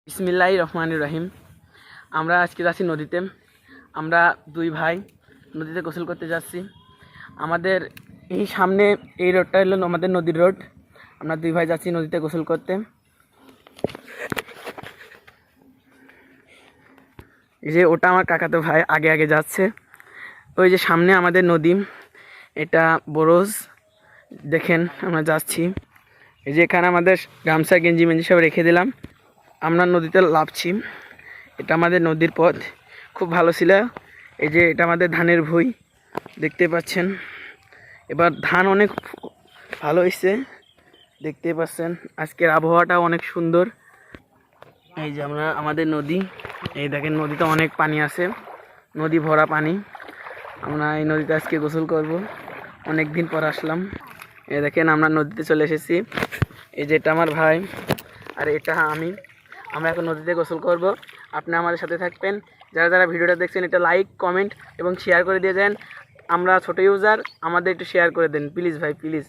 বিসমিল্লাহির রহমানির রহিম। আমরা আজকে যাচ্ছি নদীতে। আমরা দুই ভাই নদীতে গোসল করতে যাচ্ছি। আমাদের এই সামনে এই রোডটা হলো আমাদের নদীর রোড। আমরা দুই ভাই যাচ্ছি নদীতে গোসল করতে। এই যে ওটা আমার কাকাতো ভাই আগে আগে যাচ্ছে। ওই যে সামনে আমাদের নদী, এটা বরজ। দেখেন আমরা যাচ্ছি। এই যে এখানে আমাদের গামছা গেঞ্জি মেঞ্জি সব রেখে দিলাম। আমরা নদীতে লাফছি। এটা আমাদের নদীর পথ, খুব ভালো ছিল। এই যে এটা আমাদের ধানের ভুঁই, দেখতে পাচ্ছেন। এবার ধান অনেক ভালো হয়েছে, দেখতে পাচ্ছেন। আজকের আবহাওয়াটা অনেক সুন্দর। এই যে আমাদের নদী, এই দেখেন নদীতে অনেক পানি আছে, নদী ভরা পানি। আমরা এই নদীতে আজকে গোসল করব, অনেক দিন পর আসলাম। এই দেখেন আমরা নদীতে চলে এসেছি। এই যে এটা আমার ভাই আর এটা আমি। আমরা এখন নদীতে গোসল করব। আপনি আমাদের সাথে থাকবেন। যারা যারা ভিডিওটা দেখছেন এটা লাইক কমেন্ট এবং শেয়ার করে দিয়ে যান। আমরা ছোটো ইউজার, আমাদের একটু শেয়ার করে দেন প্লিজ ভাই, প্লিজ।